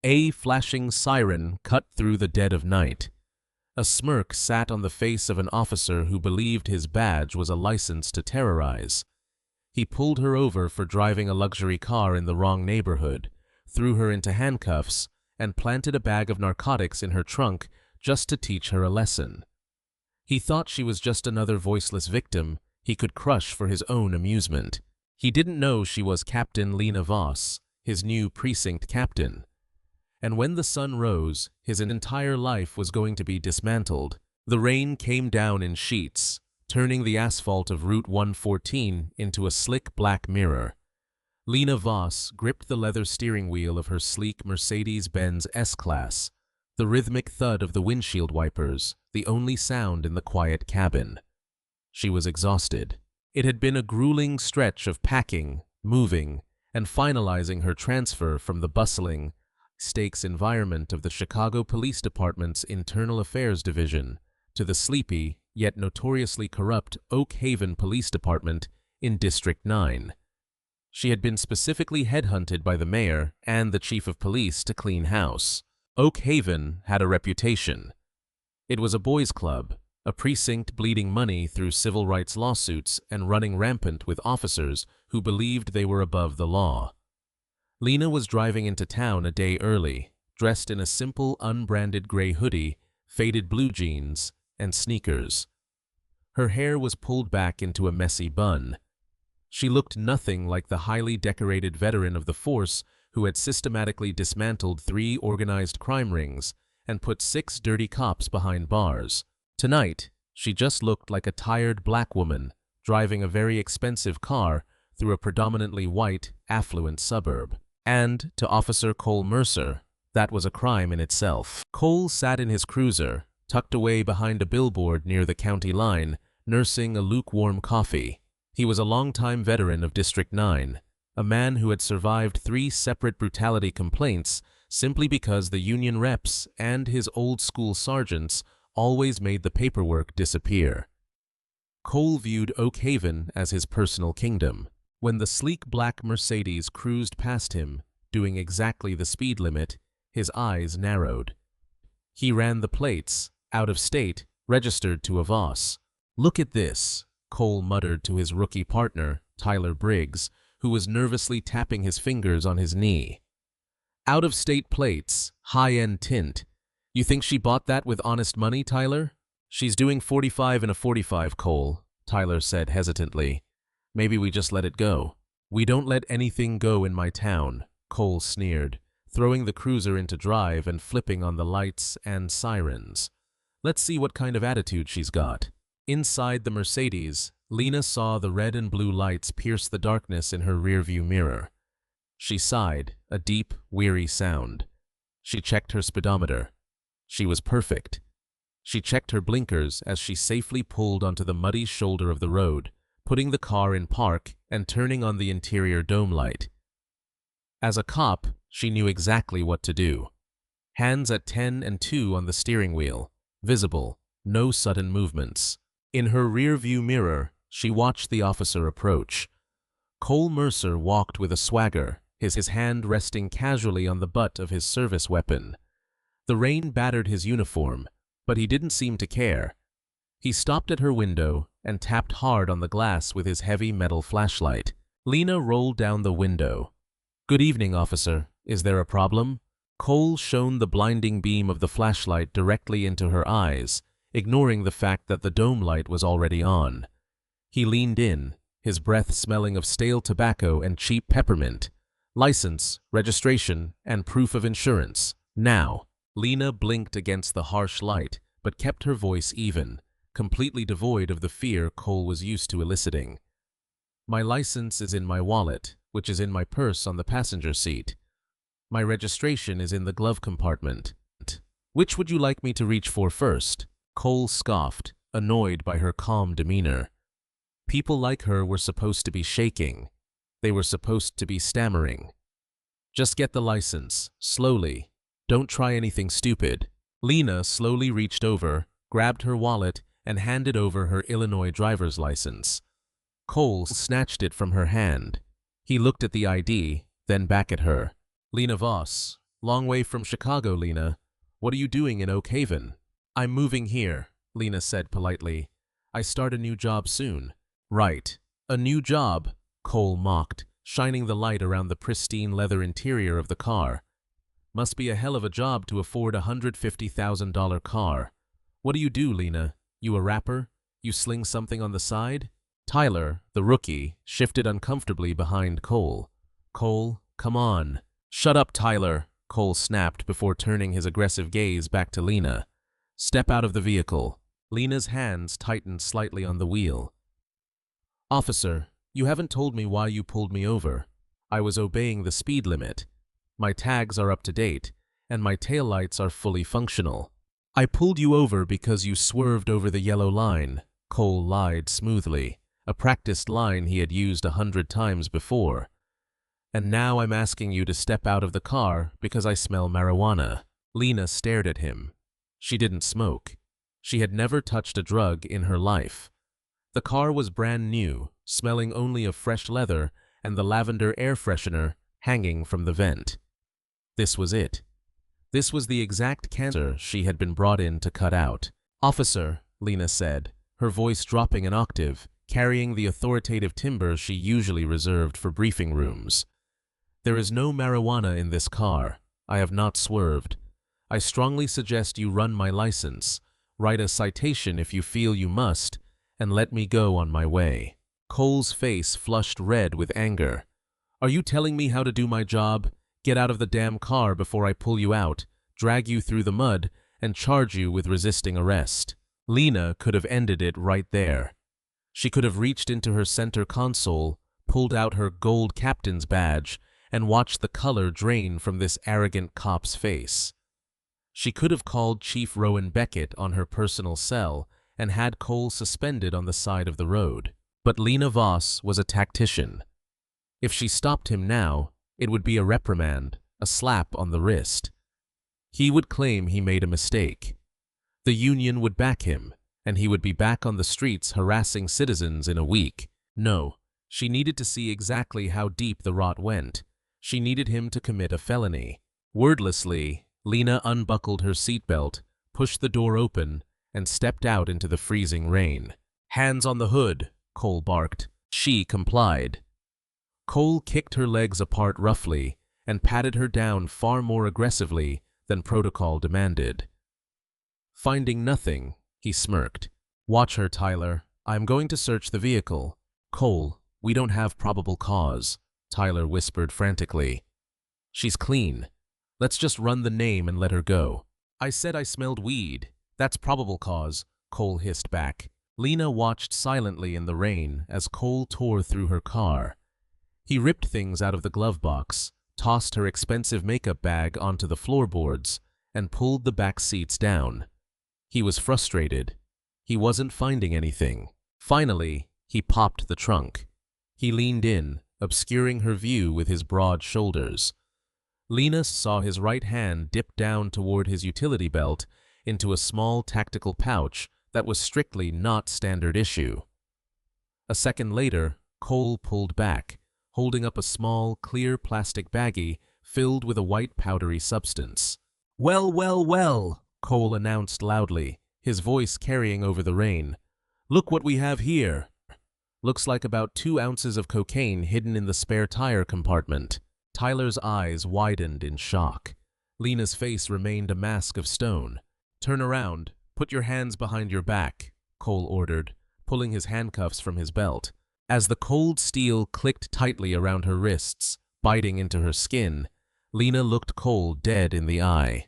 A flashing siren cut through the dead of night. A smirk sat on the face of an officer who believed his badge was a license to terrorize. He pulled her over for driving a luxury car in the wrong neighborhood, threw her into handcuffs, and planted a bag of narcotics in her trunk just to teach her a lesson. He thought she was just another voiceless victim he could crush for his own amusement. He didn't know she was Captain Lena Voss, his new precinct captain. And when the sun rose, his entire life was going to be dismantled. The rain came down in sheets, turning the asphalt of Route 114 into a slick black mirror. Lena Voss gripped the leather steering wheel of her sleek Mercedes-Benz S-Class, the rhythmic thud of the windshield wipers, the only sound in the quiet cabin. She was exhausted. It had been a grueling stretch of packing, moving, and finalizing her transfer from the bustling, high-stakes environment of the Chicago Police Department's Internal Affairs Division to the sleepy, yet notoriously corrupt Oak Haven Police Department in District 9. She had been specifically headhunted by the mayor and the chief of police to clean house. Oak Haven had a reputation. It was a boys' club, a precinct bleeding money through civil rights lawsuits and running rampant with officers who believed they were above the law. Lena was driving into town a day early, dressed in a simple unbranded gray hoodie, faded blue jeans, and sneakers. Her hair was pulled back into a messy bun. She looked nothing like the highly decorated veteran of the force who had systematically dismantled 3 organized crime rings and put 6 dirty cops behind bars. Tonight, she just looked like a tired black woman driving a very expensive car through a predominantly white, affluent suburb. And, to Officer Cole Mercer, that was a crime in itself. Cole sat in his cruiser, tucked away behind a billboard near the county line, nursing a lukewarm coffee. He was a longtime veteran of District 9, a man who had survived 3 separate brutality complaints simply because the union reps and his old-school sergeants always made the paperwork disappear. Cole viewed Oak Haven as his personal kingdom. When the sleek black Mercedes cruised past him, doing exactly the speed limit, his eyes narrowed. He ran the plates, out of state, registered to a Voss. "Look at this," Cole muttered to his rookie partner, Tyler Briggs, who was nervously tapping his fingers on his knee. "Out-of-state plates, high-end tint. You think she bought that with honest money, Tyler?" "She's doing 45 and a 45, Cole," Tyler said hesitantly. "Maybe we just let it go." "We don't let anything go in my town," Cole sneered, throwing the cruiser into drive and flipping on the lights and sirens. "Let's see what kind of attitude she's got." Inside the Mercedes, Lena saw the red and blue lights pierce the darkness in her rearview mirror. She sighed, a deep, weary sound. She checked her speedometer. She was perfect. She checked her blinkers as she safely pulled onto the muddy shoulder of the road, putting the car in park and turning on the interior dome light. As a cop, she knew exactly what to do. Hands at 10 and 2 on the steering wheel, visible, no sudden movements. In her rear-view mirror, she watched the officer approach. Cole Mercer walked with a swagger, his hand resting casually on the butt of his service weapon. The rain battered his uniform, but he didn't seem to care. He stopped at her window and tapped hard on the glass with his heavy metal flashlight. Lena rolled down the window. "Good evening, officer. Is there a problem?" Cole shone the blinding beam of the flashlight directly into her eyes, ignoring the fact that the dome light was already on. He leaned in, his breath smelling of stale tobacco and cheap peppermint. "License, registration, and proof of insurance. Now." Lena blinked against the harsh light, but kept her voice even, completely devoid of the fear Cole was used to eliciting. "My license is in my wallet, which is in my purse on the passenger seat. My registration is in the glove compartment. Which would you like me to reach for first?" Cole scoffed, annoyed by her calm demeanor. People like her were supposed to be shaking. They were supposed to be stammering. "Just get the license, slowly. Don't try anything stupid." Lena slowly reached over, grabbed her wallet, and handed over her Illinois driver's license. Cole snatched it from her hand. He looked at the ID, then back at her. "Lena Voss, Long way from Chicago, Lena. What are you doing in Oak Haven? I'm moving here, Lena said politely. I start a new job soon. Right. A new job, Cole mocked, shining the light around the pristine leather interior of the car. Must be a hell of a job to afford a $150,000 car. What do you do, Lena? You a rapper? You sling something on the side? Tyler, the rookie, shifted uncomfortably behind Cole. Cole, come on. Shut up, Tyler, Cole snapped before turning his aggressive gaze back to Lena. Step out of the vehicle. Lena's hands tightened slightly on the wheel. Officer, you haven't told me why you pulled me over. I was obeying the speed limit. My tags are up to date, and my taillights are fully functional. I pulled you over because you swerved over the yellow line, Cole lied smoothly, a practiced line he had used 100 times before. And now I'm asking you to step out of the car because I smell marijuana. Lena stared at him. She didn't smoke. She had never touched a drug in her life. The car was brand new, smelling only of fresh leather and the lavender air freshener hanging from the vent. This was it. This was the exact cancer she had been brought in to cut out. Officer, Lena said, her voice dropping an octave, carrying the authoritative timbre she usually reserved for briefing rooms. There is no marijuana in this car. I have not swerved. I strongly suggest you run my license, write a citation if you feel you must, and let me go on my way. Cole's face flushed red with anger. Are you telling me how to do my job? Get out of the damn car before I pull you out, drag you through the mud, and charge you with resisting arrest. Lena could have ended it right there. She could have reached into her center console, pulled out her gold captain's badge, and watched the color drain from this arrogant cop's face. She could have called Chief Rowan Beckett on her personal cell and had Cole suspended on the side of the road. But Lena Voss was a tactician. If she stopped him now, it would be a reprimand, a slap on the wrist. He would claim he made a mistake. The union would back him, and he would be back on the streets harassing citizens in a week. No, she needed to see exactly how deep the rot went. She needed him to commit a felony. Wordlessly, Lena unbuckled her seatbelt, pushed the door open, and stepped out into the freezing rain. Hands on the hood, Cole barked. She complied. Cole kicked her legs apart roughly and patted her down far more aggressively than protocol demanded. Finding nothing, he smirked. Watch her, Tyler. I'm going to search the vehicle. Cole, we don't have probable cause, Tyler whispered frantically. She's clean. Let's just run the name and let her go. I said I smelled weed. That's probable cause, Cole hissed back. Lena watched silently in the rain as Cole tore through her car. He ripped things out of the glove box, tossed her expensive makeup bag onto the floorboards, and pulled the back seats down. He was frustrated. He wasn't finding anything. Finally, he popped the trunk. He leaned in, obscuring her view with his broad shoulders. Lena saw his right hand dip down toward his utility belt into a small tactical pouch that was strictly not standard issue. A second later, Cole pulled back, holding up a small, clear plastic baggie filled with a white powdery substance. Well, well, well, Cole announced loudly, his voice carrying over the rain. Look what we have here. Looks like about 2 ounces of cocaine hidden in the spare tire compartment. Tyler's eyes widened in shock. Lena's face remained a mask of stone. Turn around. Put your hands behind your back, Cole ordered, pulling his handcuffs from his belt. As the cold steel clicked tightly around her wrists, biting into her skin, Lena looked Cole dead in the eye.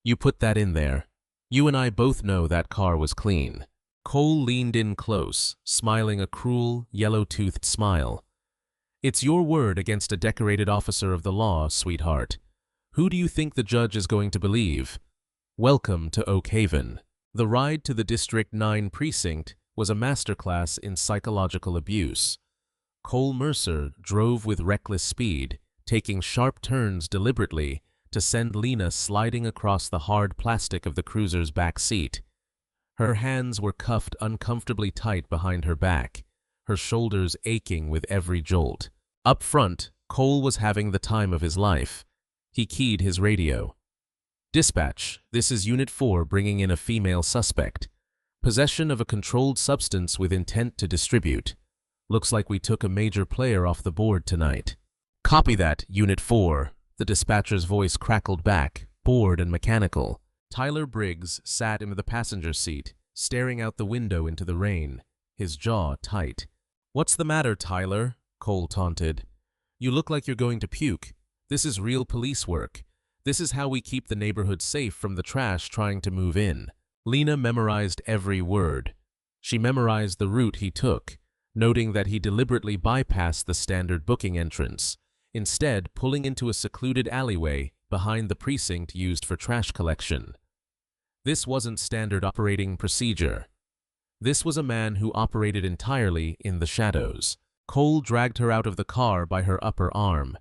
You put that in there. You and I both know that car was clean. Cole leaned in close, smiling a cruel, yellow-toothed smile. It's your word against a decorated officer of the law, sweetheart. Who do you think the judge is going to believe? Welcome to Oak Haven. The ride to the District 9 precinct was a masterclass in psychological abuse. Cole Mercer drove with reckless speed, taking sharp turns deliberately to send Lena sliding across the hard plastic of the cruiser's back seat. Her hands were cuffed uncomfortably tight behind her back, her shoulders aching with every jolt. Up front, Cole was having the time of his life. He keyed his radio. "Dispatch, this is Unit 4 bringing in a female suspect. Possession of a controlled substance with intent to distribute. Looks like we took a major player off the board tonight." "Copy that, Unit 4, the dispatcher's voice crackled back, bored and mechanical. Tyler Briggs sat in the passenger seat, staring out the window into the rain, his jaw tight. "What's the matter, Tyler?" Cole taunted. "You look like you're going to puke. This is real police work. This is how we keep the neighborhood safe from the trash trying to move in." Lena memorized every word. She memorized the route he took, noting that he deliberately bypassed the standard booking entrance, instead pulling into a secluded alleyway behind the precinct used for trash collection. This wasn't standard operating procedure. This was a man who operated entirely in the shadows. Cole dragged her out of the car by her upper arm.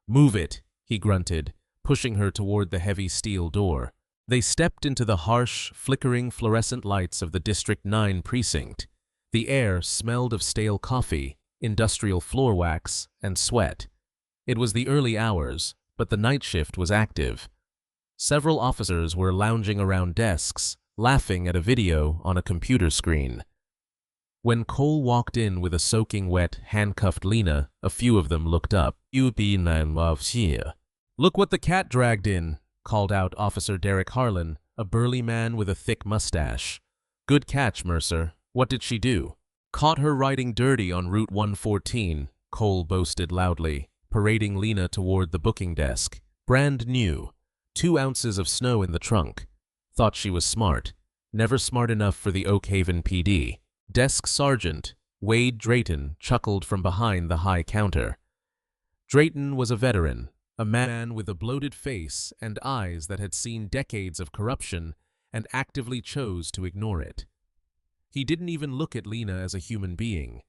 "Move it," he grunted, pushing her toward the heavy steel door. They stepped into the harsh, flickering fluorescent lights of the District 9 precinct. The air smelled of stale coffee, industrial floor wax, and sweat. It was the early hours, but the night shift was active. Several officers were lounging around desks, laughing at a video on a computer screen. When Cole walked in with a soaking wet, handcuffed Lena, a few of them looked up. "You be none of here." "Look what the cat dragged in," called out Officer Derek Harlan, a burly man with a thick mustache. "Good catch, Mercer. What did she do?" "Caught her riding dirty on Route 114, Cole boasted loudly, parading Lena toward the booking desk. "Brand new. 2 ounces of snow in the trunk. Thought she was smart. Never smart enough for the Oak Haven PD." Desk Sergeant Wade Drayton chuckled from behind the high counter. Drayton was a veteran, a man with a bloated face and eyes that had seen decades of corruption and actively chose to ignore it. He didn't even look at Lena as a human being.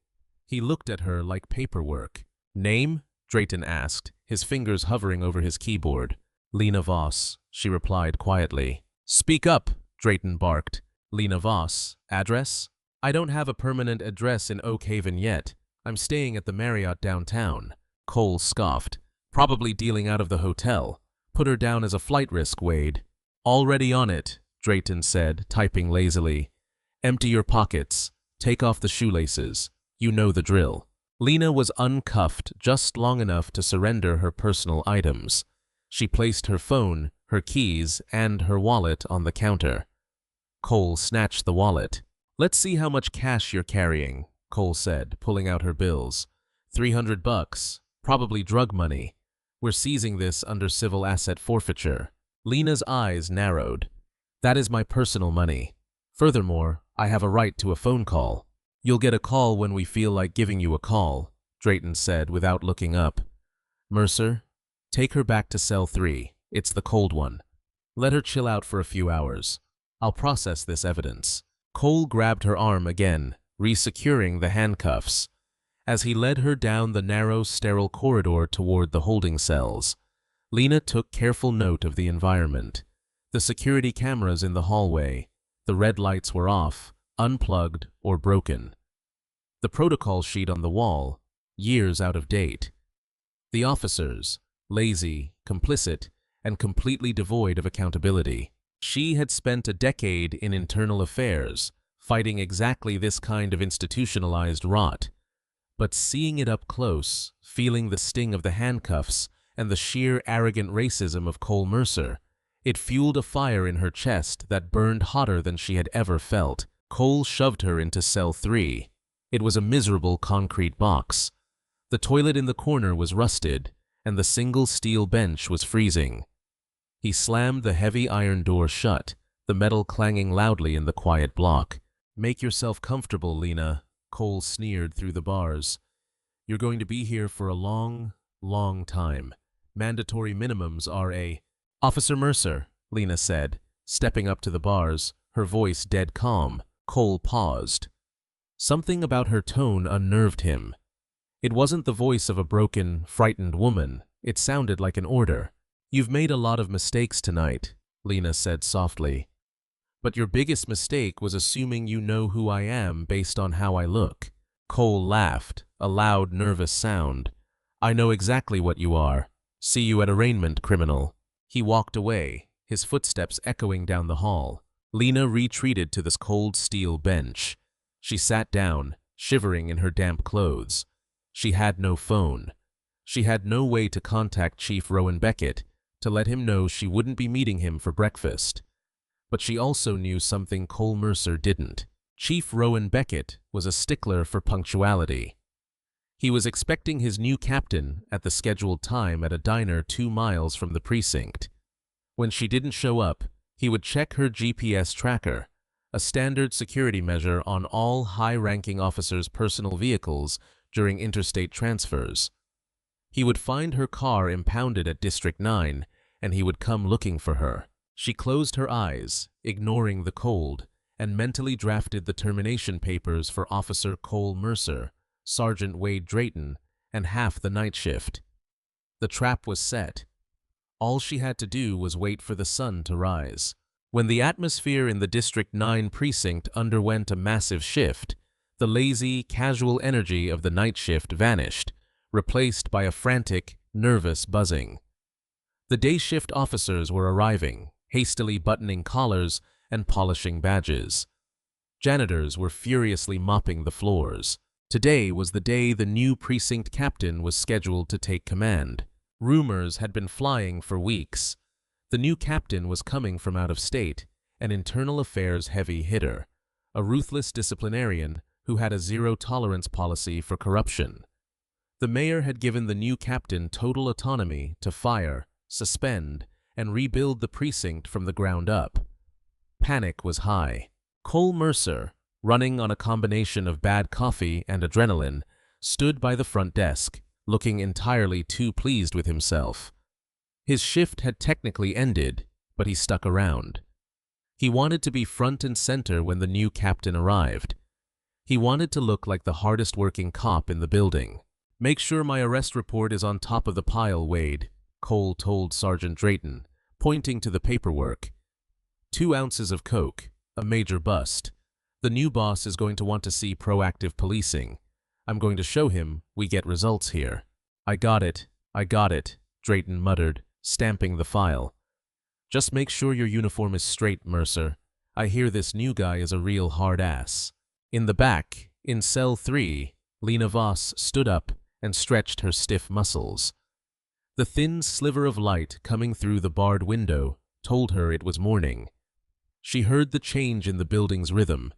He looked at her like paperwork. "Name?" Drayton asked, his fingers hovering over his keyboard. "Lena Voss," she replied quietly. "Speak up," Drayton barked. "Lena Voss. Address?" "I don't have a permanent address in Oak Haven yet. I'm staying at the Marriott downtown." Cole scoffed. "Probably dealing out of the hotel. Put her down as a flight risk, Wade." "Already on it," Drayton said, typing lazily. "Empty your pockets. Take off the shoelaces. You know the drill." Lena was uncuffed just long enough to surrender her personal items. She placed her phone, her keys, and her wallet on the counter. Cole snatched the wallet. "Let's see how much cash you're carrying," Cole said, pulling out her bills. $300, probably drug money. We're seizing this under civil asset forfeiture." Lena's eyes narrowed. "That is my personal money. Furthermore, I have a right to a phone call." "You'll get a call when we feel like giving you a call," Drayton said without looking up. "Mercer, take her back to cell 3. It's the cold one. Let her chill out for a few hours. I'll process this evidence." Cole grabbed her arm again, resecuring the handcuffs. As he led her down the narrow, sterile corridor toward the holding cells, Lena took careful note of the environment. The security cameras in the hallway. The red lights were off, unplugged, or broken. The protocol sheet on the wall, years out of date. The officers, lazy, complicit, and completely devoid of accountability. She had spent a decade in internal affairs, fighting exactly this kind of institutionalized rot. But seeing it up close, feeling the sting of the handcuffs and the sheer arrogant racism of Cole Mercer, it fueled a fire in her chest that burned hotter than she had ever felt. Cole shoved her into cell 3. It was a miserable concrete box. The toilet in the corner was rusted, and the single steel bench was freezing. He slammed the heavy iron door shut, the metal clanging loudly in the quiet block. "Make yourself comfortable, Lena," Cole sneered through the bars. "You're going to be here for a long, long time. Mandatory minimums are a—" "Officer Mercer," Lena said, stepping up to the bars, her voice dead calm. Cole paused. Something about her tone unnerved him. It wasn't the voice of a broken, frightened woman. It sounded like an order. "You've made a lot of mistakes tonight," Lena said softly. "But your biggest mistake was assuming you know who I am based on how I look." Cole laughed, a loud, nervous sound. "I know exactly what you are. See you at arraignment, criminal. He walked away, his footsteps echoing down the hall. Lena retreated to this cold steel bench. She sat down, shivering in her damp clothes. She had no phone. She had no way to contact Chief Rowan Beckett to let him know she wouldn't be meeting him for breakfast. But she also knew something Cole Mercer didn't. Chief Rowan Beckett was a stickler for punctuality. He was expecting his new captain at the scheduled time at a diner 2 miles from the precinct. When she didn't show up, he would check her GPS tracker, a standard security measure on all high-ranking officers' personal vehicles during interstate transfers. He would find her car impounded at District 9, and he would come looking for her. She closed her eyes, ignoring the cold, and mentally drafted the termination papers for Officer Cole Mercer, Sergeant Wade Drayton, and half the night shift. The trap was set. All she had to do was wait for the sun to rise. When the atmosphere in the District 9 precinct underwent a massive shift, the lazy, casual energy of the night shift vanished, replaced by a frantic, nervous buzzing. The day shift officers were arriving, hastily buttoning collars and polishing badges. Janitors were furiously mopping the floors. Today was the day the new precinct captain was scheduled to take command. Rumors had been flying for weeks. The new captain was coming from out of state, an internal affairs heavy hitter, a ruthless disciplinarian who had a zero-tolerance policy for corruption. The mayor had given the new captain total autonomy to fire, suspend, and rebuild the precinct from the ground up. Panic was high. Cole Mercer, running on a combination of bad coffee and adrenaline, stood by the front desk, looking entirely too pleased with himself. His shift had technically ended, but he stuck around. He wanted to be front and center when the new captain arrived. He wanted to look like the hardest-working cop in the building. "Make sure my arrest report is on top of the pile, Wade," Cole told Sergeant Drayton, pointing to the paperwork. 2 ounces of coke, a major bust. The new boss is going to want to see proactive policing. I'm going to show him we get results here. I got it, Drayton muttered, stamping the file. "Just make sure your uniform is straight, Mercer. I hear this new guy is a real hard ass." In the back, in cell 3, Lena Voss stood up and stretched her stiff muscles. The thin sliver of light coming through the barred window told her it was morning. She heard the change in the building's rhythm,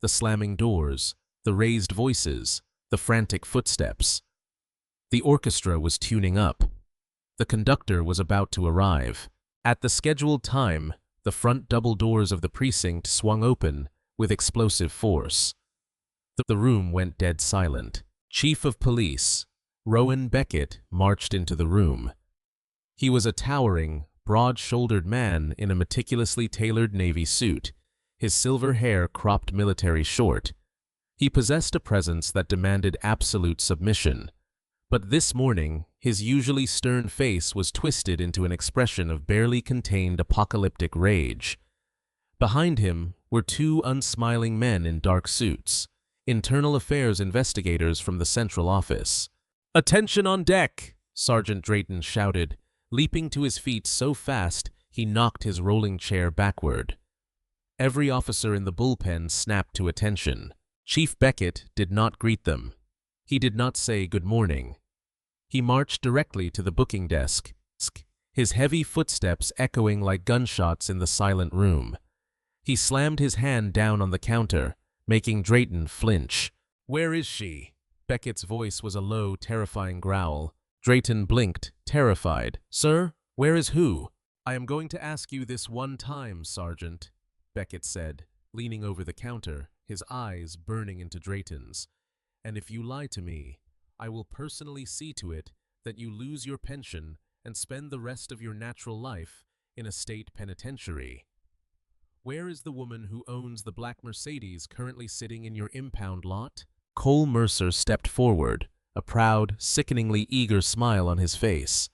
the slamming doors, the raised voices, the frantic footsteps. The orchestra was tuning up. The conductor was about to arrive. At the scheduled time, the front double doors of the precinct swung open with explosive force. The room went dead silent. Chief of Police Rowan Beckett marched into the room. He was a towering, broad-shouldered man in a meticulously tailored navy suit, his silver hair cropped military short. He possessed a presence that demanded absolute submission. But this morning, his usually stern face was twisted into an expression of barely contained apocalyptic rage. Behind him were 2 unsmiling men in dark suits, internal affairs investigators from the central office. "Attention on deck!" Sergeant Drayton shouted, leaping to his feet so fast he knocked his rolling chair backward. Every officer in the bullpen snapped to attention. Chief Beckett did not greet them. He did not say good morning. He marched directly to the booking desk, his heavy footsteps echoing like gunshots in the silent room. He slammed his hand down on the counter, making Drayton flinch. "Where is she?" Beckett's voice was a low, terrifying growl. Drayton blinked, terrified. "Sir, where is who?" "I am going to ask you this one time, Sergeant," Beckett said, leaning over the counter, his eyes burning into Drayton's. "And if you lie to me, I will personally see to it that you lose your pension and spend the rest of your natural life in a state penitentiary. Where is the woman who owns the black Mercedes currently sitting in your impound lot?" Cole Mercer stepped forward, a proud, sickeningly eager smile on his face.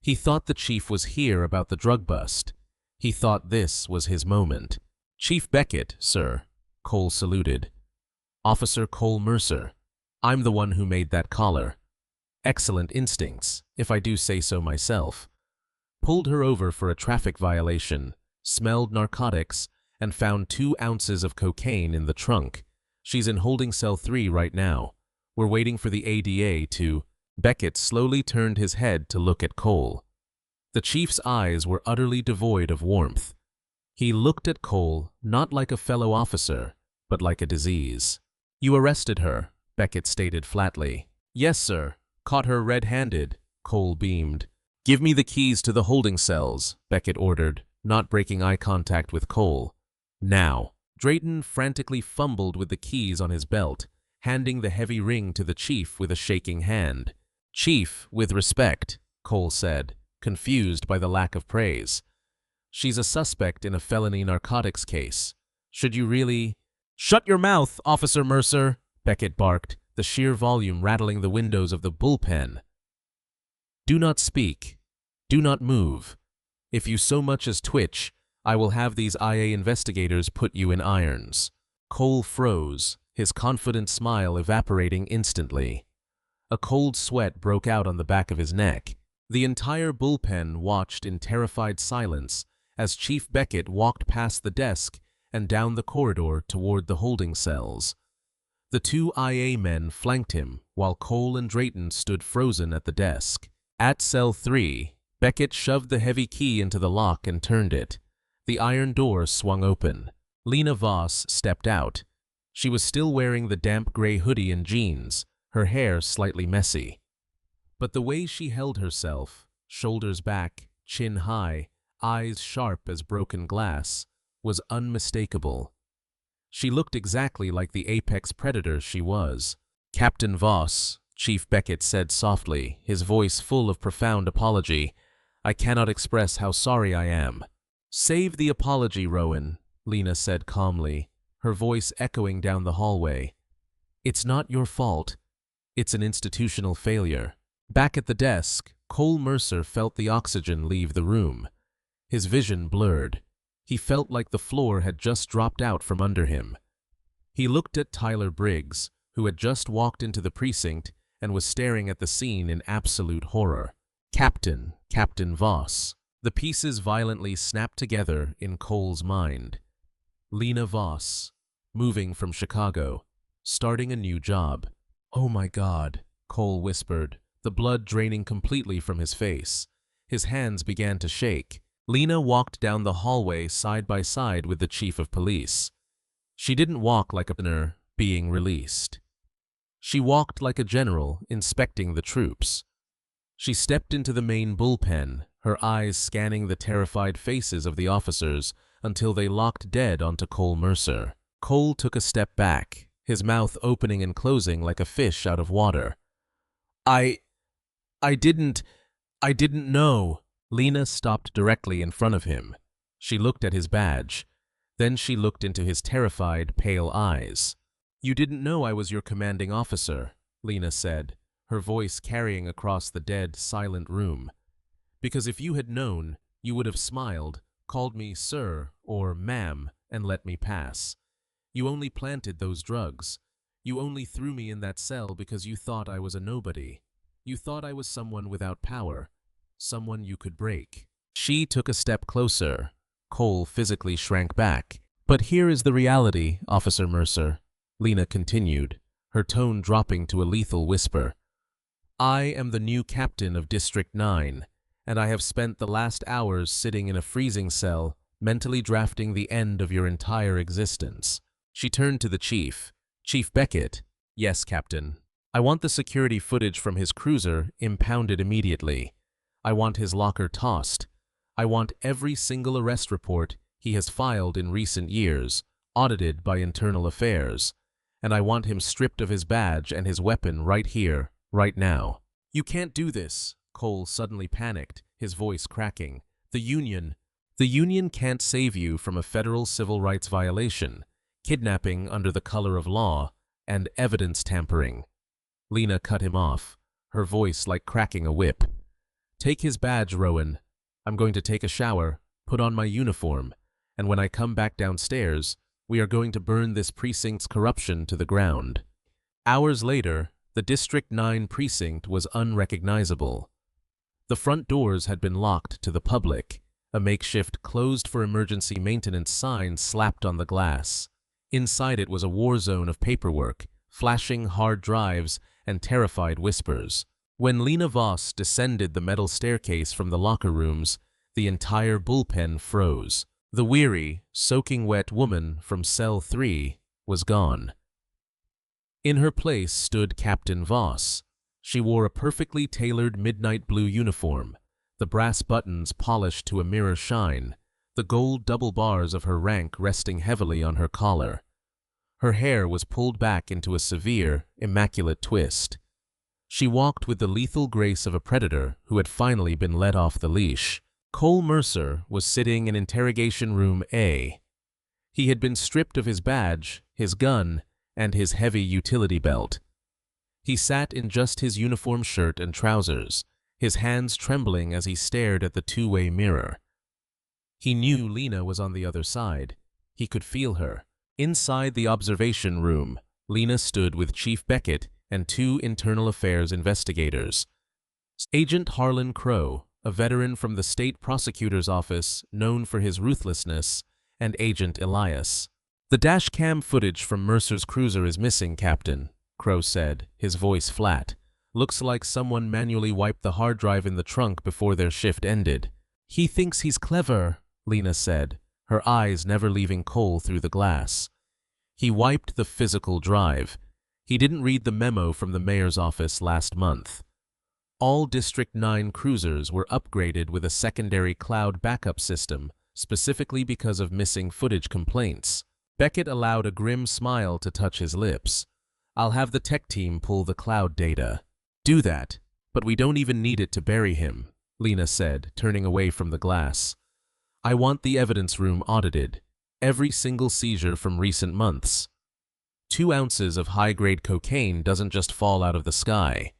He thought the chief was here about the drug bust. He thought this was his moment. "Chief Beckett, sir," Cole saluted. "Officer Cole Mercer. I'm the one who made that collar. Excellent instincts, if I do say so myself. Pulled her over for a traffic violation, smelled narcotics, and found 2 ounces of cocaine in the trunk. She's in holding cell 3 right now. We're waiting for the ADA to... Beckett slowly turned his head to look at Cole. The chief's eyes were utterly devoid of warmth. He looked at Cole not like a fellow officer, but like a disease. You arrested her, Beckett stated flatly. Yes, sir. Caught her red-handed, Cole beamed. Give me the keys to the holding cells, Beckett ordered, not breaking eye contact with Cole. Now. Drayton frantically fumbled with the keys on his belt, handing the heavy ring to the chief with a shaking hand. Chief, with respect, Cole said, confused by the lack of praise. She's a suspect in a felony narcotics case. Should you really... Shut your mouth, Officer Mercer, Beckett barked, the sheer volume rattling the windows of the bullpen. Do not speak. Do not move. If you so much as twitch, I will have these IA investigators put you in irons. Cole froze, his confident smile evaporating instantly. A cold sweat broke out on the back of his neck. The entire bullpen watched in terrified silence as Chief Beckett walked past the desk and down the corridor toward the holding cells. The 2 IA men flanked him while Cole and Drayton stood frozen at the desk. At cell 3, Beckett shoved the heavy key into the lock and turned it. The iron door swung open. Lena Voss stepped out. She was still wearing the damp gray hoodie and jeans, her hair slightly messy. But the way she held herself, shoulders back, chin high, eyes sharp as broken glass, was unmistakable. She looked exactly like the apex predator she was. Captain Voss, Chief Beckett said softly, his voice full of profound apology, I cannot express how sorry I am. Save the apology, Rowan, Lena said calmly, her voice echoing down the hallway. It's not your fault. It's an institutional failure. Back at the desk, Cole Mercer felt the oxygen leave the room. His vision blurred. He felt like the floor had just dropped out from under him. He looked at Tyler Briggs, who had just walked into the precinct and was staring at the scene in absolute horror. Captain Voss. The pieces violently snapped together in Cole's mind. Lena Voss, moving from Chicago, starting a new job. Oh my God, Cole whispered, the blood draining completely from his face. His hands began to shake. Lena walked down the hallway side by side with the chief of police. She didn't walk like a prisoner being released. She walked like a general inspecting the troops. She stepped into the main bullpen, her eyes scanning the terrified faces of the officers until they locked dead onto Cole Mercer. Cole took a step back, his mouth opening and closing like a fish out of water. I didn't know. Lena stopped directly in front of him. She looked at his badge. Then she looked into his terrified, pale eyes. You didn't know I was your commanding officer, Lena said, her voice carrying across the dead, silent room. Because if you had known, you would have smiled, called me sir or ma'am, and let me pass. You only planted those drugs. You only threw me in that cell because you thought I was a nobody. You thought I was someone without power, someone you could break. She took a step closer. Cole physically shrank back. But here is the reality, Officer Mercer, Lena continued, her tone dropping to a lethal whisper. I am the new captain of District 9, and I have spent the last hours sitting in a freezing cell, mentally drafting the end of your entire existence. She turned to the chief. Chief Beckett. Yes, Captain. I want the security footage from his cruiser impounded immediately. I want his locker tossed. I want every single arrest report he has filed in recent years, audited by Internal Affairs. And I want him stripped of his badge and his weapon right here, right now. You can't do this, Cole suddenly panicked, his voice cracking. The Union can't save you from a federal civil rights violation, kidnapping under the color of law, and evidence tampering. Lena cut him off, her voice like cracking a whip. Take his badge, Rowan. I'm going to take a shower, put on my uniform, and when I come back downstairs, we are going to burn this precinct's corruption to the ground. Hours later, the District 9 precinct was unrecognizable. The front doors had been locked to the public, a makeshift closed for emergency maintenance sign slapped on the glass. Inside it was a war zone of paperwork, flashing hard drives, and terrified whispers. When Lena Voss descended the metal staircase from the locker rooms, the entire bullpen froze. The weary, soaking wet woman from cell 3 was gone. In her place stood Captain Voss. She wore a perfectly tailored midnight blue uniform, the brass buttons polished to a mirror shine, the gold double bars of her rank resting heavily on her collar. Her hair was pulled back into a severe, immaculate twist. She walked with the lethal grace of a predator who had finally been let off the leash. Cole Mercer was sitting in Interrogation Room A. He had been stripped of his badge, his gun, and his heavy utility belt. He sat in just his uniform shirt and trousers, his hands trembling as he stared at the two-way mirror. He knew Lena was on the other side. He could feel her. Inside the observation room, Lena stood with Chief Beckett and 2 internal affairs investigators. Agent Harlan Crow, a veteran from the state prosecutor's office known for his ruthlessness, and Agent Elias. "The dash cam footage from Mercer's cruiser is missing, Captain," Crow said, his voice flat. "Looks like someone manually wiped the hard drive in the trunk before their shift ended." "He thinks he's clever," Lena said, her eyes never leaving Cole through the glass. "He wiped the physical drive. He didn't read the memo from the mayor's office last month. All District 9 cruisers were upgraded with a secondary cloud backup system, specifically because of missing footage complaints." Beckett allowed a grim smile to touch his lips. "I'll have the tech team pull the cloud data." "Do that, but we don't even need it to bury him," Lena said, turning away from the glass. "I want the evidence room audited, every single seizure from recent months. 2 ounces of high-grade cocaine doesn't just fall out of the sky.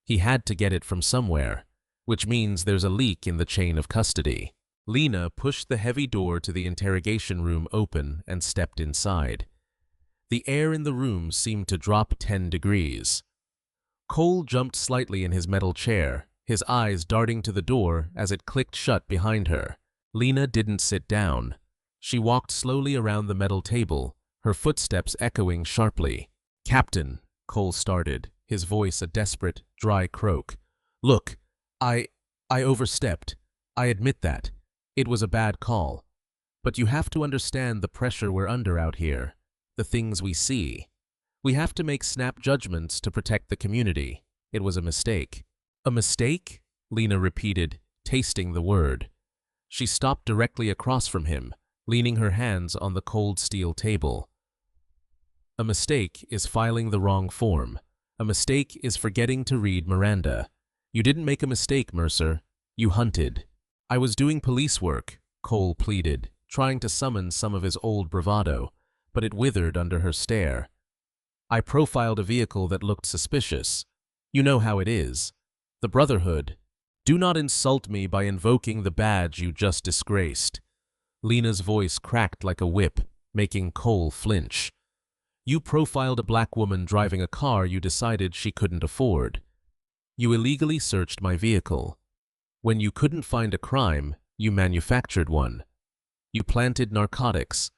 He had to get it from somewhere, which means there's a leak in the chain of custody." Lena pushed the heavy door to the interrogation room open and stepped inside. The air in the room seemed to drop 10 degrees. Cole jumped slightly in his metal chair, his eyes darting to the door as it clicked shut behind her. Lena didn't sit down. She walked slowly around the metal table, her footsteps echoing sharply. "Captain," Cole started, his voice a desperate, dry croak. "Look, I overstepped. I admit that. It was a bad call. But you have to understand the pressure we're under out here, the things we see. We have to make snap judgments to protect the community. It was a mistake." "A mistake?" Lena repeated, tasting the word. She stopped directly across from him, leaning her hands on the cold steel table. "A mistake is filing the wrong form. A mistake is forgetting to read Miranda. You didn't make a mistake, Mercer. You hunted." "I was doing police work," Cole pleaded, trying to summon some of his old bravado, but it withered under her stare. "I profiled a vehicle that looked suspicious. You know how it is. The Brotherhood. Do not insult me by invoking the badge you just disgraced." Lena's voice cracked like a whip, making Cole flinch. "You profiled a black woman driving a car you decided she couldn't afford. You illegally searched my vehicle. When you couldn't find a crime, you manufactured one. You planted narcotics.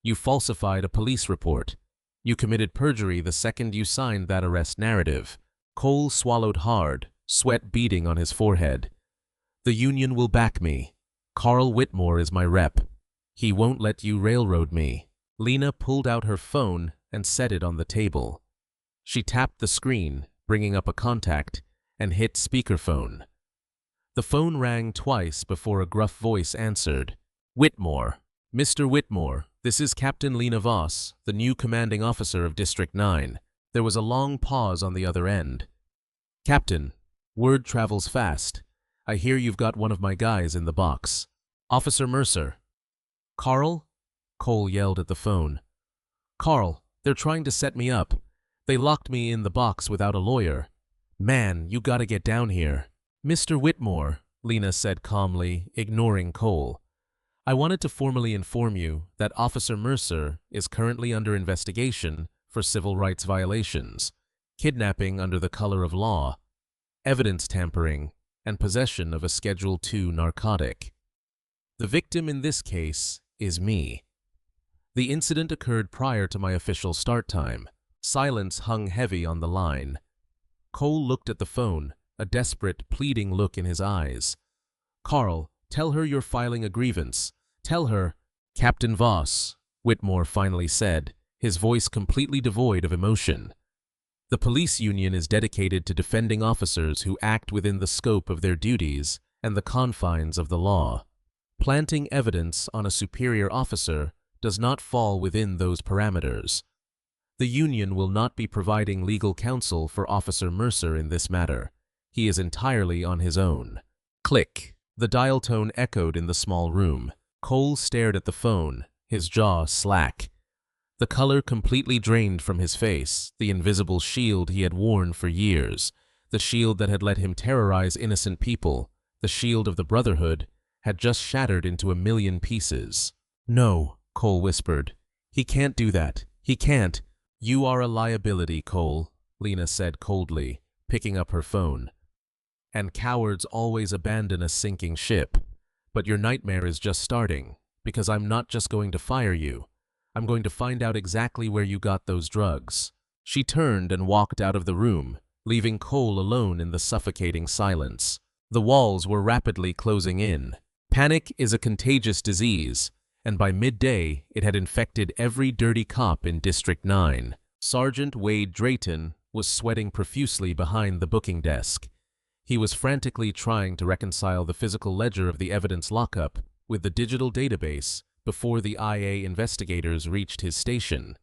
You falsified a police report. You committed perjury the second you signed that arrest narrative." Cole swallowed hard, sweat beading on his forehead. "The union will back me. Carl Whitmore is my rep. He won't let you railroad me." Lena pulled out her phone and set it on the table. She tapped the screen, bringing up a contact, and hit speakerphone. The phone rang twice before a gruff voice answered. "Whitmore. Mr. Whitmore, this is Captain Lena Voss, the new commanding officer of District 9. There was a long pause on the other end. "Captain, word travels fast. I hear you've got one of my guys in the box. Officer Mercer." "Carl?" Cole yelled at the phone. "Carl, they're trying to set me up. They locked me in the box without a lawyer. Man, you gotta get down here." "Mr. Whitmore," Lena said calmly, ignoring Cole. "I wanted to formally inform you that Officer Mercer is currently under investigation for civil rights violations, kidnapping under the color of law, evidence tampering, and possession of a Schedule II narcotic. The victim in this case is me. The incident occurred prior to my official start time. Silence hung heavy on the line. Cole looked at the phone, a desperate, pleading look in his eyes. "Carl, tell her you're filing a grievance. Tell her—" "Captain Voss," Whitmore finally said, his voice completely devoid of emotion. "The police union is dedicated to defending officers who act within the scope of their duties and the confines of the law. Planting evidence on a superior officer does not fall within those parameters. The union will not be providing legal counsel for Officer Mercer in this matter. He is entirely on his own." Click. The dial tone echoed in the small room. Cole stared at the phone, his jaw slack. The color completely drained from his face, the invisible shield he had worn for years, the shield that had let him terrorize innocent people, the shield of the Brotherhood, had just shattered into a million pieces. "No," Cole whispered. "He can't do that. He can't." "You are a liability, Cole," Lena said coldly, picking up her phone. "And cowards always abandon a sinking ship. But your nightmare is just starting, because I'm not just going to fire you. I'm going to find out exactly where you got those drugs." She turned and walked out of the room, leaving Cole alone in the suffocating silence. The walls were rapidly closing in. Panic is a contagious disease, and by midday it had infected every dirty cop in District 9. Sergeant Wade Drayton was sweating profusely behind the booking desk. He was frantically trying to reconcile the physical ledger of the evidence lockup with the digital database before the IA investigators reached his station.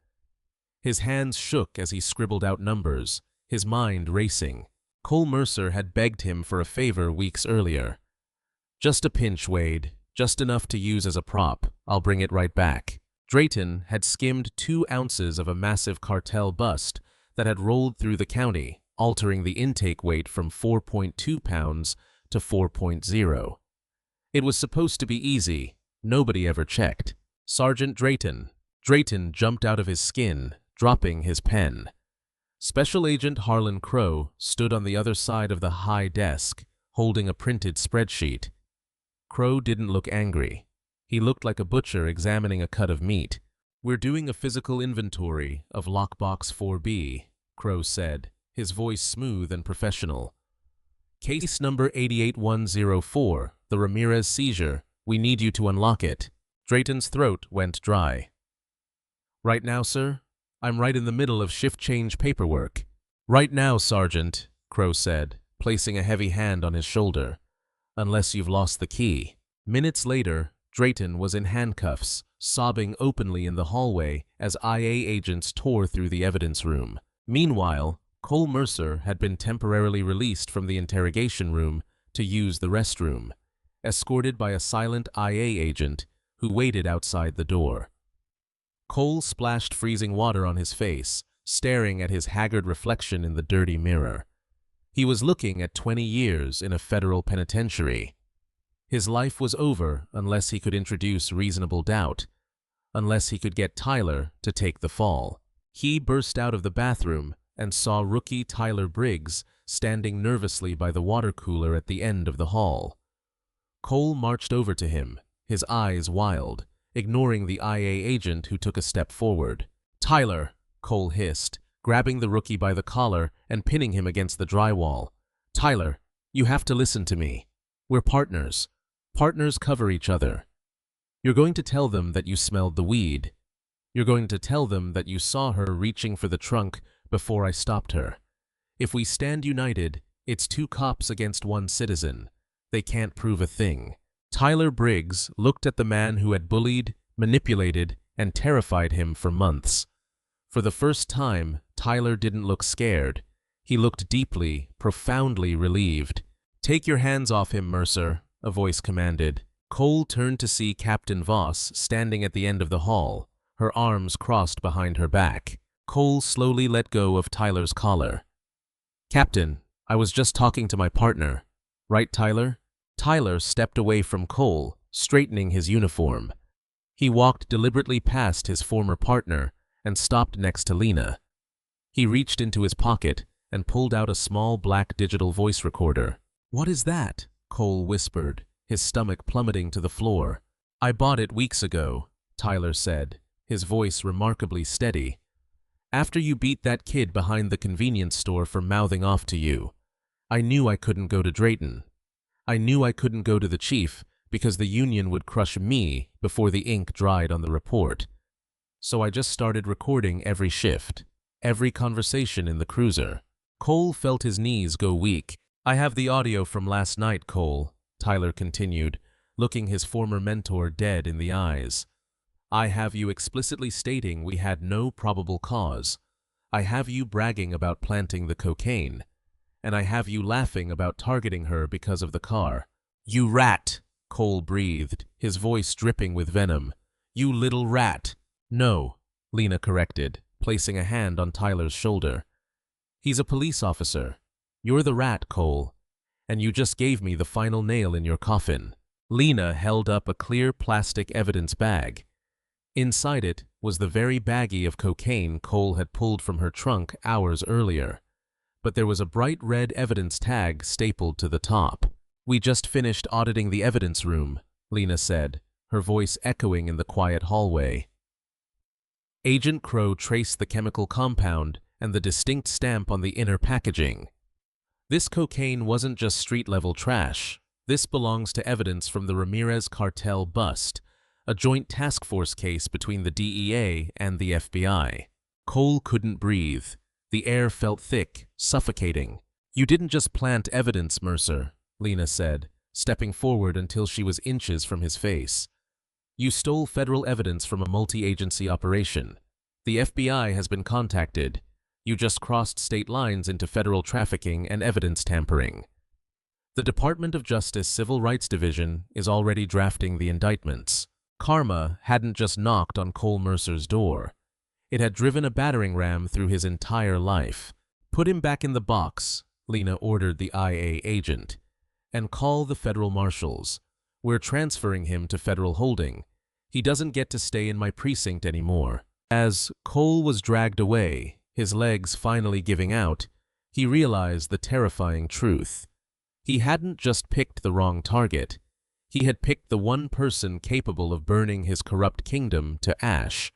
His hands shook as he scribbled out numbers, his mind racing. Cole Mercer had begged him for a favor weeks earlier. "Just a pinch, Wade. Just enough to use as a prop. I'll bring it right back." Drayton had skimmed 2 ounces of a massive cartel bust that had rolled through the county, altering the intake weight from 4.2 pounds to 4.0. It was supposed to be easy. Nobody ever checked. "Sergeant Drayton." Drayton jumped out of his skin, dropping his pen. Special Agent Harlan Crow stood on the other side of the high desk, holding a printed spreadsheet. Crow didn't look angry. He looked like a butcher examining a cut of meat. "We're doing a physical inventory of Lockbox 4B, Crow said, his voice smooth and professional. "Case number 88104, the Ramirez seizure. We need you to unlock it." Drayton's throat went dry. "Right now, sir? I'm right in the middle of shift change paperwork." "Right now, Sergeant," Crow said, placing a heavy hand on his shoulder. "Unless you've lost the key." Minutes later, Drayton was in handcuffs, sobbing openly in the hallway as IA agents tore through the evidence room. Meanwhile, Cole Mercer had been temporarily released from the interrogation room to use the restroom, escorted by a silent IA agent who waited outside the door. Cole splashed freezing water on his face, staring at his haggard reflection in the dirty mirror. He was looking at 20 years in a federal penitentiary. His life was over unless he could introduce reasonable doubt, unless he could get Tyler to take the fall. He burst out of the bathroom and saw rookie Tyler Briggs standing nervously by the water cooler at the end of the hall. Cole marched over to him, his eyes wild, ignoring the IA agent who took a step forward. "Tyler," Cole hissed, grabbing the rookie by the collar and pinning him against the drywall. "Tyler, you have to listen to me. We're partners. Partners cover each other. You're going to tell them that you smelled the weed. You're going to tell them that you saw her reaching for the trunk before I stopped her. If we stand united, it's 2 cops against 1 citizen. They can't prove a thing." Tyler Briggs looked at the man who had bullied, manipulated, and terrified him for months. For the first time, Tyler didn't look scared. He looked deeply, profoundly relieved. "Take your hands off him, Mercer," a voice commanded. Cole turned to see Captain Voss standing at the end of the hall, her arms crossed behind her back. Cole slowly let go of Tyler's collar. "Captain, I was just talking to my partner. Right, Tyler?" Tyler stepped away from Cole, straightening his uniform. He walked deliberately past his former partner and stopped next to Lena. He reached into his pocket and pulled out a small black digital voice recorder. "What is that?" Cole whispered, his stomach plummeting to the floor. "I bought it weeks ago," Tyler said, his voice remarkably steady. "After you beat that kid behind the convenience store for mouthing off to you. I knew I couldn't go to Drayton. I knew I couldn't go to the chief because the union would crush me before the ink dried on the report. So I just started recording every shift, every conversation in the cruiser." Cole felt his knees go weak. "I have the audio from last night, Cole," Tyler continued, looking his former mentor dead in the eyes. "I have you explicitly stating we had no probable cause. I have you bragging about planting the cocaine. And I have you laughing about targeting her because of the car." "You rat," Cole breathed, his voice dripping with venom. "You little rat." "No," Lena corrected, placing a hand on Tyler's shoulder. "He's a police officer. You're the rat, Cole. And you just gave me the final nail in your coffin." Lena held up a clear plastic evidence bag. Inside it was the very baggie of cocaine Cole had pulled from her trunk hours earlier. But there was a bright red evidence tag stapled to the top. "We just finished auditing the evidence room," Lena said, her voice echoing in the quiet hallway. Agent Crow traced the chemical compound and the distinct stamp on the inner packaging. "This cocaine wasn't just street-level trash. This belongs to evidence from the Ramirez cartel bust, a joint task force case between the DEA and the FBI." Cole couldn't breathe. The air felt thick, suffocating. "You didn't just plant evidence, Mercer," Lena said, stepping forward until she was inches from his face. "You stole federal evidence from a multi-agency operation. The FBI has been contacted. You just crossed state lines into federal trafficking and evidence tampering. The Department of Justice Civil Rights Division is already drafting the indictments." Karma hadn't just knocked on Cole Mercer's door. It had driven a battering ram through his entire life. "Put him back in the box," Lena ordered the IA agent, "and call the federal marshals. We're transferring him to federal holding. He doesn't get to stay in my precinct anymore." As Cole was dragged away, his legs finally giving out, he realized the terrifying truth. He hadn't just picked the wrong target. He had picked the one person capable of burning his corrupt kingdom to ash,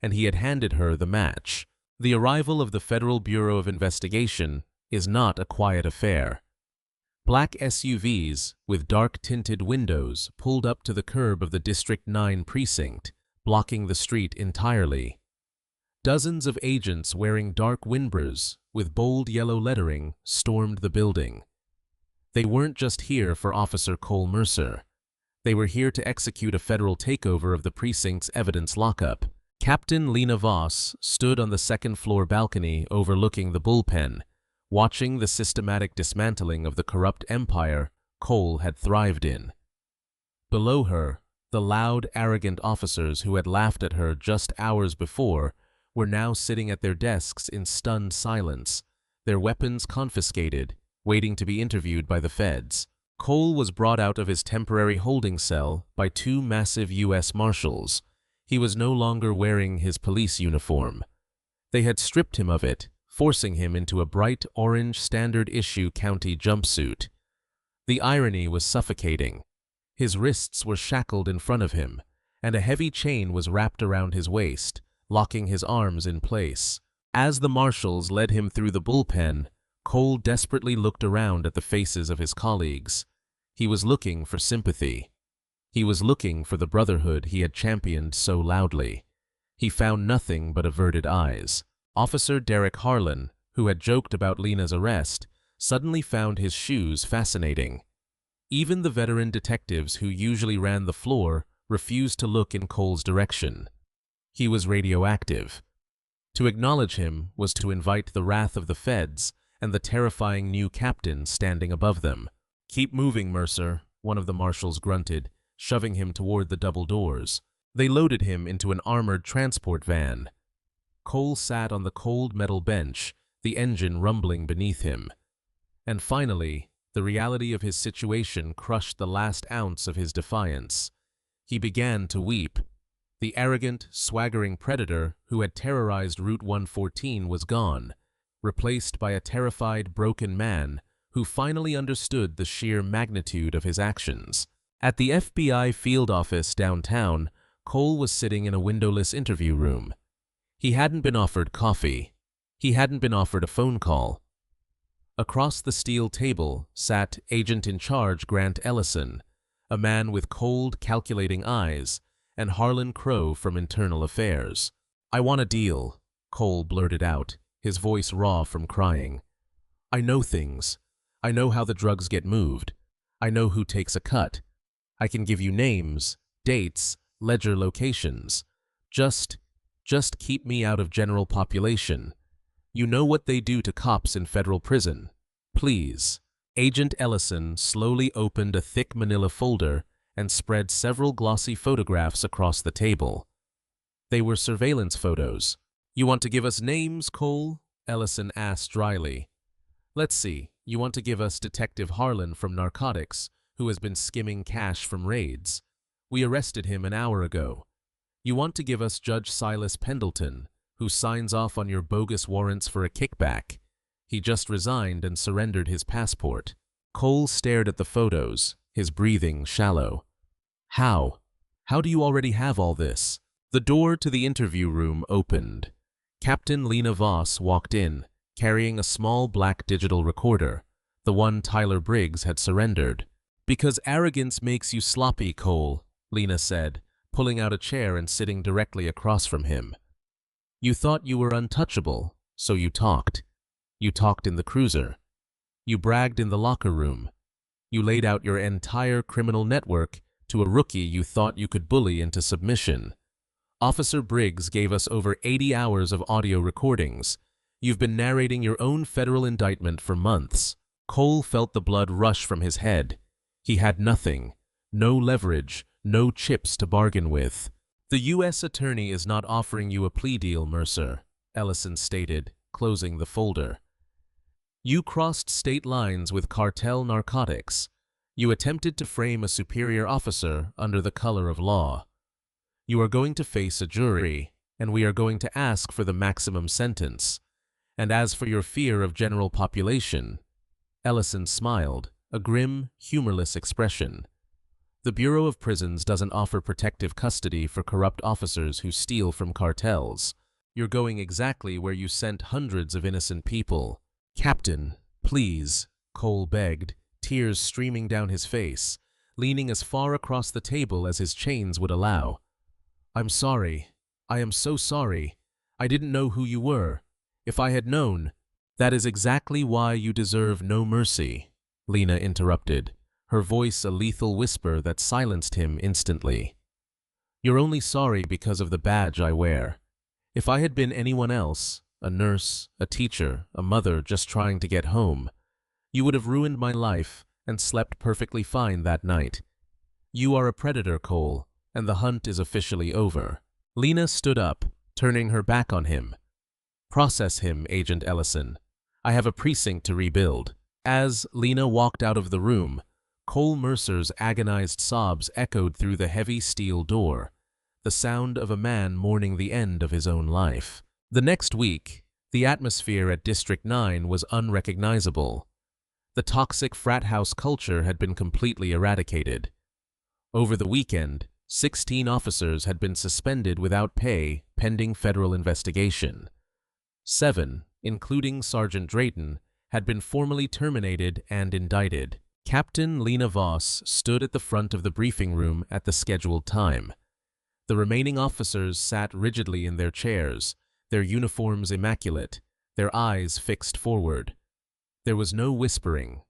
and he had handed her the match. The arrival of the Federal Bureau of Investigation is not a quiet affair. Black SUVs with dark-tinted windows pulled up to the curb of the District 9 precinct, blocking the street entirely. Dozens of agents wearing dark windbreaks with bold yellow lettering stormed the building. They weren't just here for Officer Cole Mercer. They were here to execute a federal takeover of the precinct's evidence lockup. Captain Lena Voss stood on the second-floor balcony overlooking the bullpen, watching the systematic dismantling of the corrupt empire Cole had thrived in. Below her, the loud, arrogant officers who had laughed at her just hours before were now sitting at their desks in stunned silence, their weapons confiscated, waiting to be interviewed by the feds. Cole was brought out of his temporary holding cell by two massive U.S. Marshals. He was no longer wearing his police uniform. They had stripped him of it, forcing him into a bright orange standard-issue county jumpsuit. The irony was suffocating. His wrists were shackled in front of him, and a heavy chain was wrapped around his waist, locking his arms in place. As the marshals led him through the bullpen, Cole desperately looked around at the faces of his colleagues. He was looking for sympathy. He was looking for the brotherhood he had championed so loudly. He found nothing but averted eyes. Officer Derek Harlan, who had joked about Lena's arrest, suddenly found his shoes fascinating. Even the veteran detectives who usually ran the floor refused to look in Cole's direction. He was radioactive. To acknowledge him was to invite the wrath of the feds and the terrifying new captain standing above them. "Keep moving, Mercer," one of the marshals grunted, shoving him toward the double doors. They loaded him into an armored transport van. Cole sat on the cold metal bench, the engine rumbling beneath him. And finally, the reality of his situation crushed the last ounce of his defiance. He began to weep. The arrogant, swaggering predator who had terrorized Route 114 was gone, replaced by a terrified, broken man who finally understood the sheer magnitude of his actions. At the FBI field office downtown, Cole was sitting in a windowless interview room. He hadn't been offered coffee. He hadn't been offered a phone call. Across the steel table sat Agent in Charge Grant Ellison, a man with cold, calculating eyes, and Harlan Crow from Internal Affairs. "I want a deal," Cole blurted out, his voice raw from crying. "I know things. I know how the drugs get moved. I know who takes a cut. I can give you names, dates, ledger locations. Just keep me out of general population. You know what they do to cops in federal prison. Please." Agent Ellison slowly opened a thick manila folder and spread several glossy photographs across the table. They were surveillance photos. "You want to give us names, Cole?" Ellison asked dryly. "Let's see, you want to give us Detective Harlan from Narcotics, who has been skimming cash from raids. We arrested him an hour ago. You want to give us Judge Silas Pendleton, who signs off on your bogus warrants for a kickback. He just resigned and surrendered his passport." Cole stared at the photos, his breathing shallow. How do you already have all this?" The door to the interview room opened. Captain Lena Voss walked in, carrying a small black digital recorder, the one Tyler Briggs had surrendered. "Because arrogance makes you sloppy, Cole," Lena said, pulling out a chair and sitting directly across from him. "You thought you were untouchable, so you talked. You talked in the cruiser. You bragged in the locker room. You laid out your entire criminal network to a rookie you thought you could bully into submission. Officer Briggs gave us over 80 hours of audio recordings. You've been narrating your own federal indictment for months." Cole felt the blood rush from his head. He had nothing, no leverage, no chips to bargain with. "The U.S. Attorney is not offering you a plea deal, Mercer," Ellison stated, closing the folder. "You crossed state lines with cartel narcotics. You attempted to frame a superior officer under the color of law. You are going to face a jury, and we are going to ask for the maximum sentence. And as for your fear of general population," Ellison smiled, a grim, humorless expression. "The Bureau of Prisons doesn't offer protective custody for corrupt officers who steal from cartels. You're going exactly where you sent hundreds of innocent people." "Captain, please," Cole begged, tears streaming down his face, leaning as far across the table as his chains would allow. "I'm sorry. I am so sorry. I didn't know who you were. If I had known—" "That is exactly why you deserve no mercy," Lena interrupted, her voice a lethal whisper that silenced him instantly. "You're only sorry because of the badge I wear. If I had been anyone else, a nurse, a teacher, a mother just trying to get home, you would have ruined my life and slept perfectly fine that night. You are a predator, Cole, and the hunt is officially over." Lena stood up, turning her back on him. "Process him, Agent Ellison. I have a precinct to rebuild." As Lena walked out of the room, Cole Mercer's agonized sobs echoed through the heavy steel door, the sound of a man mourning the end of his own life. The next week, the atmosphere at District 9 was unrecognizable. The toxic frat house culture had been completely eradicated. Over the weekend, 16 officers had been suspended without pay pending federal investigation. 7, including Sergeant Drayton, had been formally terminated and indicted. Captain Lena Voss stood at the front of the briefing room at the scheduled time. The remaining officers sat rigidly in their chairs, their uniforms immaculate, their eyes fixed forward. There was no whispering.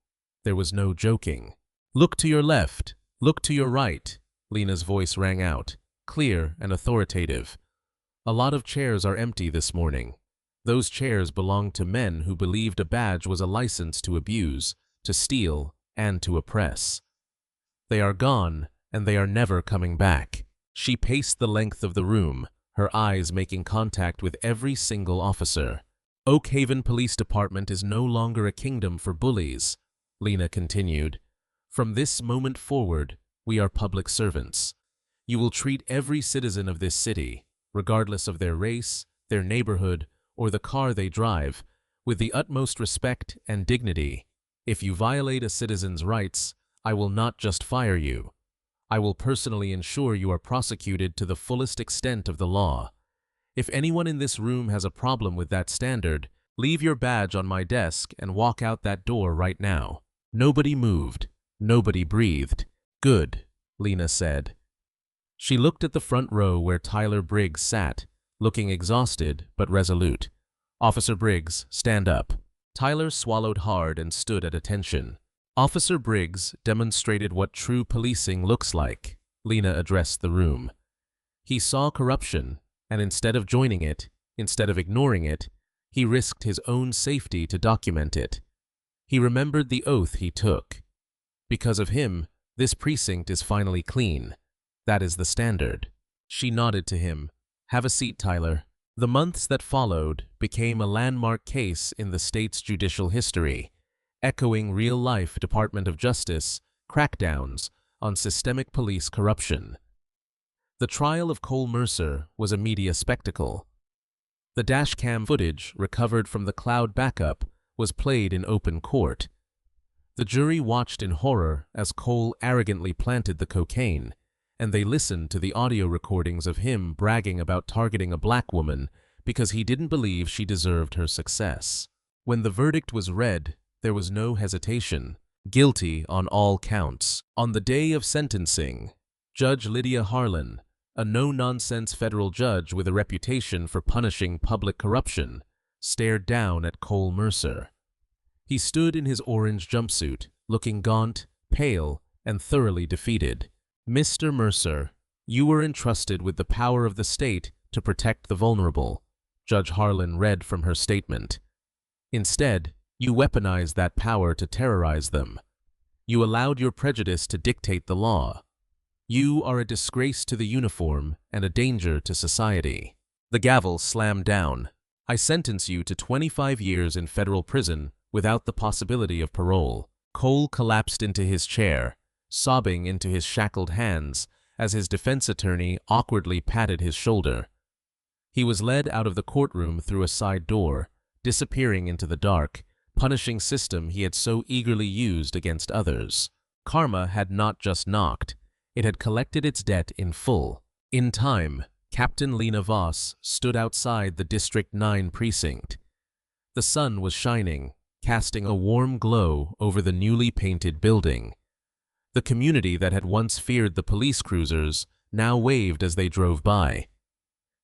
There was no joking. "Look to your left. Look to your right," Lena's voice rang out, clear and authoritative. "A lot of chairs are empty this morning. Those chairs belonged to men who believed a badge was a license to abuse, to steal, and to oppress. They are gone, and they are never coming back." She paced the length of the room, her eyes making contact with every single officer. "Oak Haven Police Department is no longer a kingdom for bullies," Lena continued. "From this moment forward, we are public servants. You will treat every citizen of this city, regardless of their race, their neighborhood, or the car they drive, with the utmost respect and dignity. If you violate a citizen's rights, I will not just fire you. I will personally ensure you are prosecuted to the fullest extent of the law. If anyone in this room has a problem with that standard, leave your badge on my desk and walk out that door right now." Nobody moved. Nobody breathed. "Good," Lena said. She looked at the front row where Tyler Briggs sat, looking exhausted but resolute. "Officer Briggs, stand up." Tyler swallowed hard and stood at attention. Officer Briggs demonstrated what true policing looks like. Lena addressed the room. He saw corruption, and instead of joining it, instead of ignoring it, he risked his own safety to document it. He remembered the oath he took. Because of him, this precinct is finally clean. That is the standard. She nodded to him. "Have a seat, Tyler." The months that followed became a landmark case in the state's judicial history, echoing real-life Department of Justice crackdowns on systemic police corruption. The trial of Cole Mercer was a media spectacle. The dashcam footage recovered from the cloud backup was played in open court. The jury watched in horror as Cole arrogantly planted the cocaine, and they listened to the audio recordings of him bragging about targeting a black woman because he didn't believe she deserved her success. When the verdict was read, there was no hesitation. Guilty on all counts. On the day of sentencing, Judge Lydia Harlan, a no-nonsense federal judge with a reputation for punishing public corruption, stared down at Cole Mercer. He stood in his orange jumpsuit, looking gaunt, pale, and thoroughly defeated. "Mr. Mercer, you were entrusted with the power of the state to protect the vulnerable," Judge Harlan read from her statement. "Instead, you weaponized that power to terrorize them. You allowed your prejudice to dictate the law. You are a disgrace to the uniform and a danger to society." The gavel slammed down. "I sentence you to 25 years in federal prison without the possibility of parole." Cole collapsed into his chair, sobbing into his shackled hands as his defense attorney awkwardly patted his shoulder. He was led out of the courtroom through a side door, disappearing into the dark, punishing system he had so eagerly used against others. Karma had not just knocked, it had collected its debt in full. In time, Captain Lena Voss stood outside the District 9 precinct. The sun was shining, casting a warm glow over the newly painted building. The community that had once feared the police cruisers now waved as they drove by.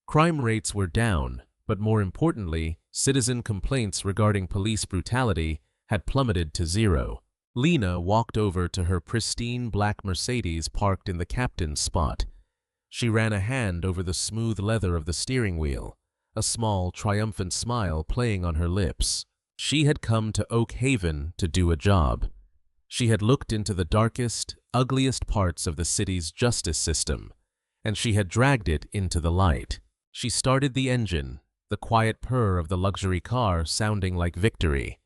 Crime rates were down, but more importantly, citizen complaints regarding police brutality had plummeted to zero. Lena walked over to her pristine black Mercedes parked in the captain's spot. She ran a hand over the smooth leather of the steering wheel, a small, triumphant smile playing on her lips. She had come to Oak Haven to do a job. She had looked into the darkest, ugliest parts of the city's justice system, and she had dragged it into the light. She started the engine, the quiet purr of the luxury car sounding like victory.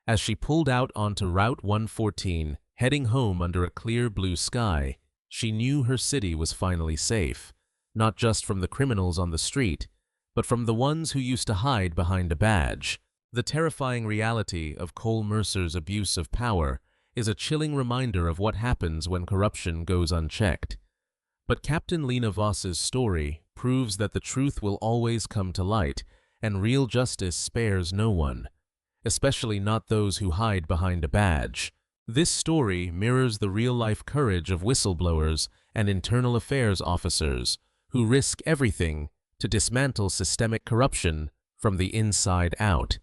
As she pulled out onto Route 114, heading home under a clear blue sky, she knew her city was finally safe, not just from the criminals on the street, but from the ones who used to hide behind a badge. The terrifying reality of Cole Mercer's abuse of power is a chilling reminder of what happens when corruption goes unchecked. But Captain Lena Voss's story proves that the truth will always come to light, and real justice spares no one, especially not those who hide behind a badge. This story mirrors the real-life courage of whistleblowers and internal affairs officers who risk everything to dismantle systemic corruption from the inside out.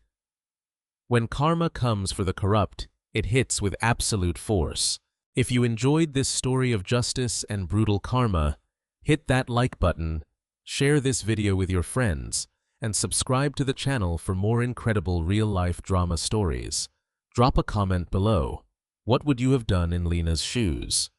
When karma comes for the corrupt, it hits with absolute force. If you enjoyed this story of justice and brutal karma, hit that like button, share this video with your friends, and subscribe to the channel for more incredible real-life drama stories. Drop a comment below. What would you have done in Lena's shoes?